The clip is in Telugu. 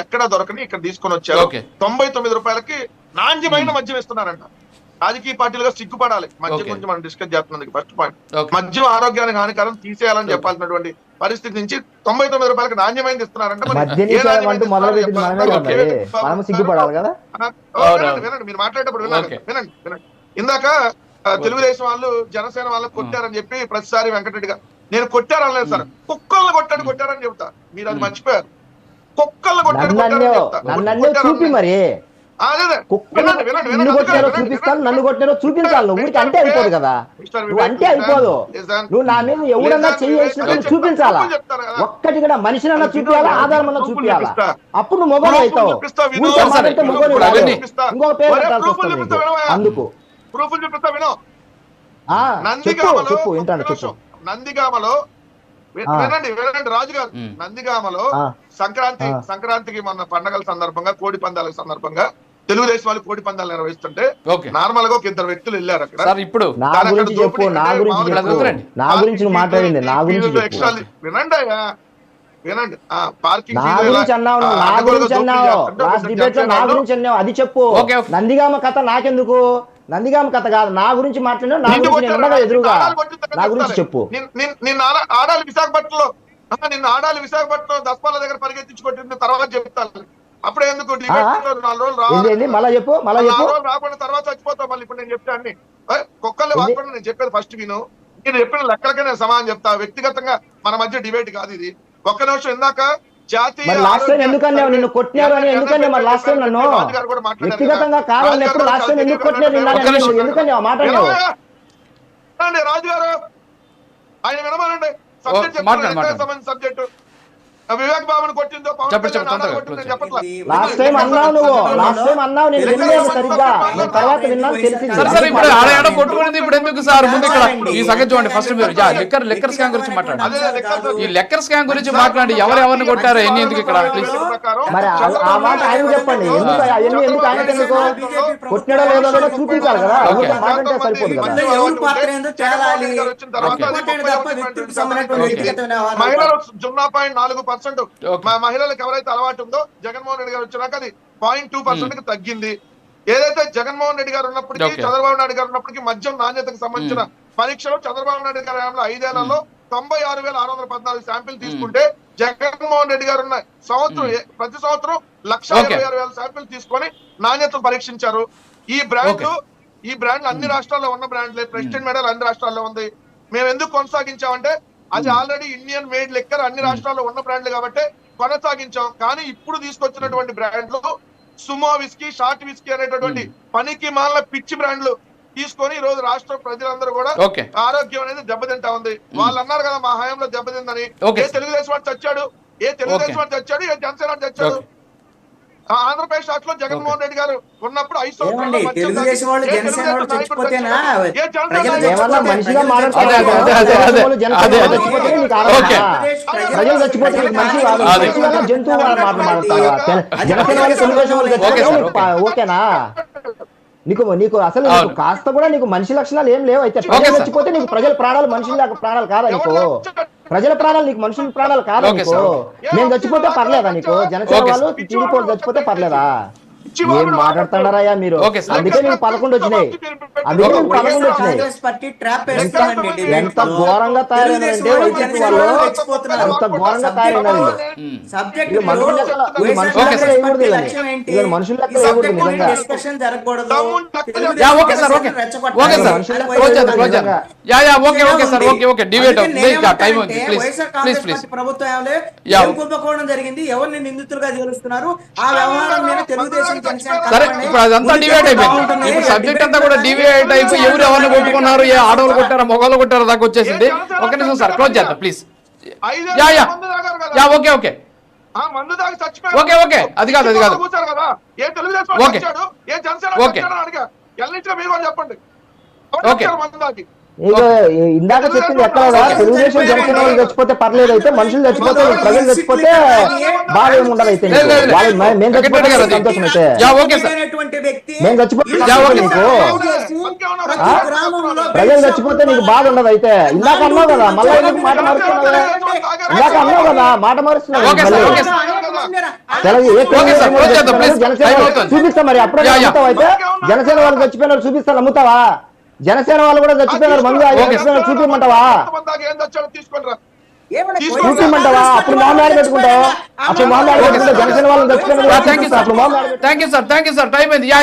ఎక్కడ దొరకని ఇక్కడ తీసుకొని వచ్చారు. 99 రూపాయలకి నాణ్యమైన మద్యం ఇస్తున్నారంట. రాజకీయ పార్టీలుగా సిగ్గుపడాలి. మద్యం గురించి మనం డిస్కస్ చేస్తున్నందుకు ఫస్ట్ పాయింట్. మద్యం ఆరోగ్యానికి హానికరం, తీసేయాలని చెప్పాల్సినటువంటి పరిస్థితి నుంచి 99 రూపాయలకి నాణ్యమైనది ఇస్తున్నారంట. వినండి, మీరు మాట్లాడేటప్పుడు వినండి. ఇందాక తెలుగుదేశం వాళ్ళు జనసేన వాళ్ళకి కొట్టారని చెప్పి ప్రతిసారి వెంకటరెడ్డి గారు, నేను కొట్టారనలేదు సార్, కుక్కల్ని కొట్టారని చెప్తా. మీరు అది మర్చిపోయారు. కుక్కల్ని కొట్టారని చెప్తా. చూపిస్తాను, నన్ను కొట్టారో చూపించాలి. ఊరికి అంటే అయిపోదు కదా, నువ్వు అంటే అయిపోదు. నువ్వు నా మీద ఎవడన్నా చేయాల్సిన చూపించాలా? ఒక్కటి కూడా మనిషినన్నా చూపించాలా, ఆధారం అన్నా చూపించాలా? అప్పుడు నువ్వు మొగలు అవుతావు. ఇంకొక పేరు పెట్టాల్సి వస్తుంది అందుకు. చెప్పు వింటాను. చెప్పు. నందిగామలో వినండి రాజు గారు, నందిగామలో సంక్రాంతికి మొన్న పండగల సందర్భంగా, కోడి పందాల సందర్భంగా తెలుగుదేశం వాళ్ళు కోడి పందాలు నిర్వహిస్తుంటే నార్మల్ గా ఒక ఇద్దరు వ్యక్తులు వెళ్ళారు అక్కడ. వినండి పార్కింగ్ అది చెప్పు. నందిగామ కథ నాకెందుకు? నందిగామ కథ కాదు, నా గురించి మాట్లాడినా, నా గురించి ఎదురుగా నా గురించి చెప్పు. నిన్న ఆడాలి విశాఖపట్నంలో దస్పాల దగ్గర పరిగెత్తించుకొట్టిన తర్వాత చెప్తాను. అప్పుడే ఎందుకు 4 రోజులు మళ్ళా చెప్పు. రాకుండా తర్వాత చచ్చిపోతావు మళ్ళీ. ఇప్పుడు నేను చెప్తాను కుక్కల్ని వాడుకోండి. నేను చెప్పేది ఫస్ట్ విను. నేను చెప్పిన లెక్కలకే నేను సమాధానం చెప్తా. వ్యక్తిగతంగా మన మధ్య డిబేట్ కాదు ఇది. ఒక్క నిమిషం. ఇందాక జాతీయ ఎందుకన్నావు నిన్ను కొట్టినారు అని? ఎందుకన్నా మరి లాస్ట్ టైం నన్ను వ్యక్తిగతంగా కావాలని ఎప్పుడు లాస్ట్ టైం ఎందుకు కొట్టినారు? ఎందుకన్నా మాట్లాడినావు? రాజు గారు ఆయన వినమానండి. సబ్జెక్ట్ సబ్జెక్టు వివేక్ బాబుని కొట్టిందో లాస్ట్ టైం అన్నావు నువ్వు. లాస్ట్ టైం అన్నావు, నేను వినలేదు సరిగ్గా. తర్వాత విన్నాను, తెలిసింది. ఇప్పుడు ఆడ కొట్టుకునేది ఇప్పుడు ఎందుకు సార్? ముందు ఇక్కడ ఈ సంగతి చూడండి. ఫస్ట్ మీరు లెక్కర్ స్కామ్ గురించి మాట్లాడండి. ఈ లెక్కర్ స్కామ్ గురించి మాట్లాడి ఎవరెవరిని కొట్టారో ఎన్ని ఎందుకు ఇక్కడ మరి ఆ మాట ఆయన చెప్పండి. ఎందుకు అవన్నీ ఎందుకు ఆయన ఎందుకు కొట్టినడో లేదో కూడా చూపించాలి కదా. మాట్లాడితే సరిపోదు కదా. మహిళలు 0.4% మహిళలకు ఎవరైతే అలవాటు ఉందో జగన్మోహన్ రెడ్డి గారు వచ్చినాక అది 0.2% కి తగ్గింది. ఏదైతే జగన్మోహన్ రెడ్డి గారు ఉన్నప్పటికీ, చంద్రబాబు నాయుడు గారు ఉన్నప్పటికీ మద్యం నాణ్యతకు సంబంధించిన పరీక్షలు చంద్రబాబు నాయుడు గారి 5 ఏళ్లలో 96,614 శాంపిల్ తీసుకుంటే, జగన్మోహన్ రెడ్డి గారు ఉన్న సంవత్సరం ప్రతి సంవత్సరం 1,26,000 శాంపిల్ తీసుకొని నాణ్యతను పరీక్షించారు. ఈ బ్రాండ్లు అన్ని రాష్ట్రాల్లో ఉన్న బ్రాండ్లే. ప్రెసిడెంట్ మెడల్ అన్ని రాష్ట్రాల్లో ఉంది. మేము ఎందుకు కొనసాగించామంటే అది ఆల్రెడీ ఇండియన్ మేడ్ లెక్కర్ అన్ని రాష్ట్రాల్లో ఉన్న బ్రాండ్లు కాబట్టి కొనసాగించాం. కానీ ఇప్పుడు తీసుకొచ్చినటువంటి బ్రాండ్లు సుమో విస్కీ, షార్ట్ విస్కీ అనేటటువంటి పనికి మాల పిచ్చి బ్రాండ్లు తీసుకొని ఈ రోజు రాష్ట్ర ప్రజలందరూ కూడా ఆరోగ్యం అనేది దెబ్బతింటా ఉంది. వాళ్ళు అన్నారు కదా మా హయాంలో దెబ్బతిందని. ఏ తెలుగుదేశం వాడు చచ్చాడు? ఏ జనసేన చచ్చాడు? ఆంధ్రప్రదేశ్ రాష్ట్రంలో జగన్మోహన్ రెడ్డి గారు ఉన్నప్పుడు 5 సంవత్సరాలు ఓకేనా? నీకు అసలు కాస్త కూడా నీకు మనిషి లక్షణాలు ఏం లేవు. అయితే ప్రజలు చచ్చిపోతే నీకు ప్రజల ప్రాణాలు మనుషుల ప్రాణాలు కాదా? నీకు ప్రజల ప్రాణాలు నీకు మనుషుల ప్రాణాలు కాదా? నీకు మేము చచ్చిపోతే పర్లేదా? నీకు జనసేన వాళ్ళు టీడీపీ చచ్చిపోతే పర్లేదా? ఏం మాట్లాడుతున్నారయ్యా మీరు? అందుకే నీకు 11 వచ్చినాయి. అందుకే నీకు 11 వచ్చినాయి. ఎంత ఘోరంగా తయారైనారంటే వైసీపీ వాళ్ళు, ఎంత ఘోరంగా తయారైనారు. మనుషుల లెక్క వేయకూడదు నిజంగా. కుంభకోణం జరిగింది, ఎవరిని నిందితులుగా చేరుస్తున్నారు, ఆ వ్యవహారం మీద తెలుగుదేశం సరే ఇప్పుడు అదంతా డివైడ్ అయిపోయింది. ఇప్పుడు సబ్జెక్ట్ అంతా కూడా డివైడ్ అయిపోయి ఎవరు ఎవరిని కొట్టుకున్నారు, ఏ ఆడవాళ్ళు కొట్టారో మొగలు కొట్టారో దాకా వచ్చేసింది. ఒక నిమిషం సార్, క్లోజ్ చేద్దాం ప్లీజ్. ఓకే ఓకే ఓకే అది కాదు ఓకే ఓకే ఓకే ఇక ఇందాక చెప్పింది ఎక్కడదా తెలుగుదేశం జనసేన వాళ్ళు చచ్చిపోతే పర్లేదు అయితే మనుషులు చచ్చిపోతే ప్రజలు చచ్చిపోతే బాధ ఏమి ఉండదు అయితే లేదు, లేదు, వాళ్ళు మేము చచ్చిపోతే వెంకటరెడ్డి గారు సంతోషం అయితే యా, ఓకే సార్. మేము చచ్చిపోతే నీకు ప్రజలు చచ్చిపోతే నీకు బాధ ఉండదు అయితే ఇందాక అన్నావు కదా మళ్ళీ ఎందుకు మాట మారుస్తున్నావు ఇందాక అన్నావు కదా మాట మారుస్తున్నావు okay sir, okay sir. Okay sir, close చేద్దాం, ప్లీజ్. టైం అవుతుంది. చూపిస్తా మరి అప్పుడే యా, యా. నమ్ముతావు అయితే జనసేన వాళ్ళు చచ్చిపోయినారు చూపిస్తా నమ్ముతావా జనసేన వాళ్ళు కూడా చచ్చిపోయినారు మందు చచ్చిపోయినారు చూపించమంటావా చూపించమంటావా అప్పుడు మామూలు పెట్టుకుంటావు అప్పుడు మామూలు పెట్టుకుంటావు జనసేన వాళ్ళు చచ్చిపోయినారు థ్యాంక్ యూ సార్, అప్పుడు మామూలు థ్యాంక్ యూ సార్, టైం అయింది. యా